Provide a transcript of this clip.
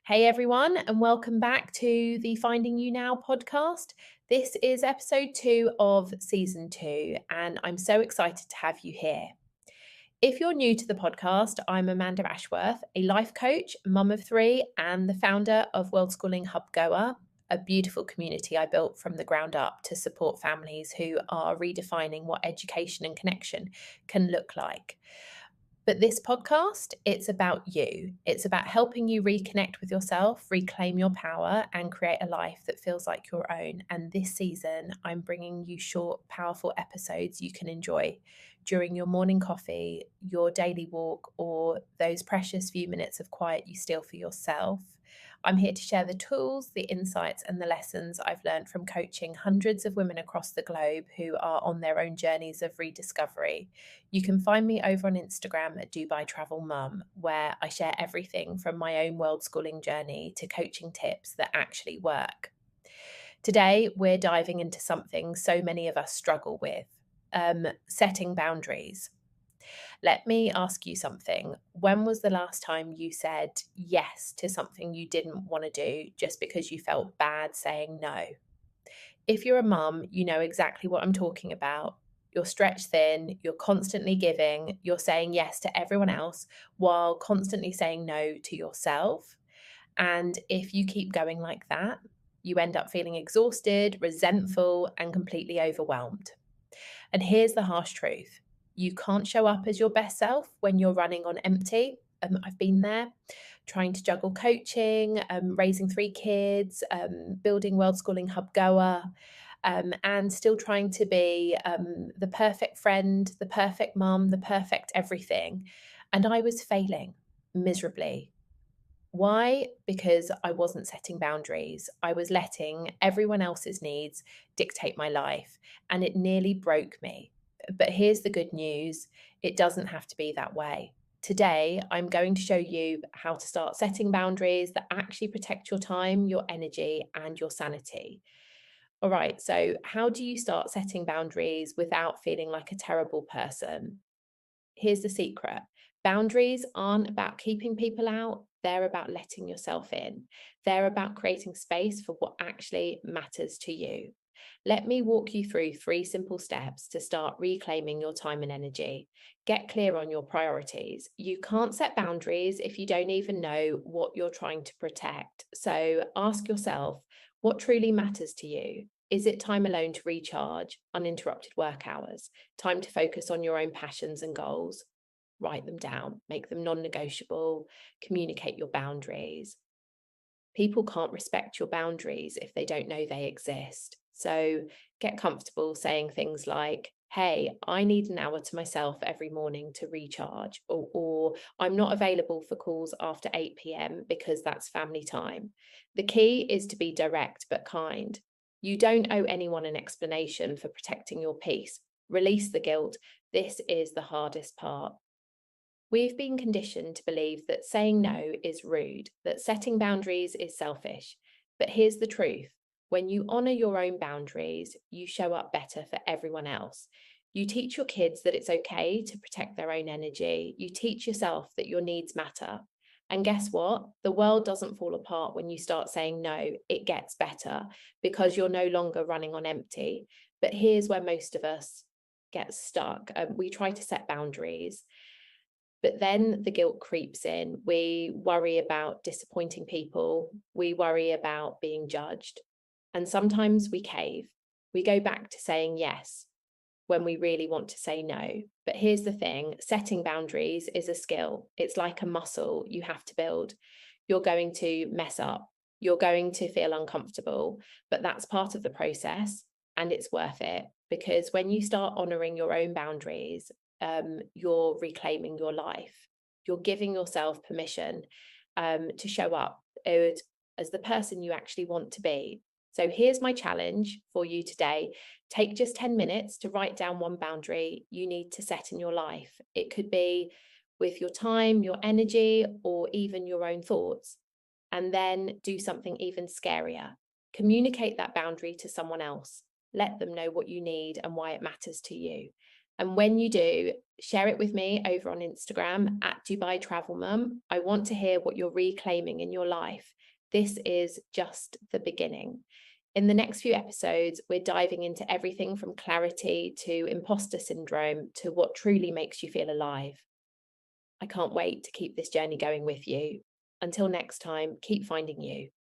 Hey everyone, and welcome back to the Finding You Now podcast. This is episode 2 of season 2, and I'm so excited to have you here. If you're new to the podcast, I'm Amanda Ashworth, a life coach, mum of 3, and the founder of Worldschooling Hub Goa, a beautiful community I built from the ground up to support families who are redefining what education and connection can look like. But this podcast, it's about you. It's about helping you reconnect with yourself, reclaim your power, and create a life that feels like your own. And this season, I'm bringing you short, powerful episodes you can enjoy during your morning coffee, your daily walk, or those precious few minutes of quiet you steal for yourself. I'm here to share the tools, the insights, and the lessons I've learned from coaching hundreds of women across the globe who are on their own journeys of rediscovery. You can find me over on Instagram at Dubai Travel Mum, where I share everything from my own world schooling journey to coaching tips that actually work. Today, we're diving into something so many of us struggle with setting boundaries. Let me ask you something. When was the last time you said yes to something you didn't want to do just because you felt bad saying no? If you're a mum, you know exactly what I'm talking about. You're stretched thin, you're constantly giving, you're saying yes to everyone else while constantly saying no to yourself. And if you keep going like that, you end up feeling exhausted, resentful, and completely overwhelmed. And here's the harsh truth: you can't show up as your best self when you're running on empty. I've been there, trying to juggle coaching, raising 3 kids, building World Schooling Hub Goa, and still trying to be the perfect friend, the perfect mum, the perfect everything. And I was failing miserably. Why? Because I wasn't setting boundaries. I was letting everyone else's needs dictate my life, and it nearly broke me. But here's the good news: it doesn't have to be that way. Today, I'm going to show you how to start setting boundaries that actually protect your time, your energy, and your sanity. All right, so how do you start setting boundaries without feeling like a terrible person? Here's the secret: boundaries aren't about keeping people out, they're about letting yourself in. They're about creating space for what actually matters to you. Let me walk you through 3 simple steps to start reclaiming your time and energy. Get clear on your priorities. You can't set boundaries if you don't even know what you're trying to protect. So ask yourself, what truly matters to you? Is it time alone to recharge, uninterrupted work hours, time to focus on your own passions and goals? Write them down, make them non negotiable, communicate your boundaries. People can't respect your boundaries if they don't know they exist. So get comfortable saying things like, hey, I need an hour to myself every morning to recharge, or I'm not available for calls after 8 p.m. because that's family time. The key is to be direct but kind. You don't owe anyone an explanation for protecting your peace. Release the guilt. This is the hardest part. We've been conditioned to believe that saying no is rude, that setting boundaries is selfish. But here's the truth: when you honor your own boundaries, you show up better for everyone else. You teach your kids that it's okay to protect their own energy. You teach yourself that your needs matter. And guess what? The world doesn't fall apart when you start saying no, it gets better because you're no longer running on empty. But here's where most of us get stuck. We try to set boundaries, but then the guilt creeps in. We worry about disappointing people. We worry about being judged. And sometimes we cave. We go back to saying yes when we really want to say no. But here's the thing: setting boundaries is a skill. It's like a muscle you have to build. You're going to mess up. You're going to feel uncomfortable, but that's part of the process, and it's worth it because when you start honoring your own boundaries, you're reclaiming your life. You're giving yourself permission to show up as the person you actually want to be. So here's my challenge for you today. Take just 10 minutes to write down one boundary you need to set in your life. It could be with your time, your energy, or even your own thoughts. And then do something even scarier: communicate that boundary to someone else. Let them know what you need and why it matters to you. And when you do, share it with me over on Instagram at Dubai Travel Mum. I want to hear what you're reclaiming in your life. This is just the beginning. In the next few episodes, we're diving into everything from clarity to imposter syndrome to what truly makes you feel alive. I can't wait to keep this journey going with you. Until next time, keep finding you.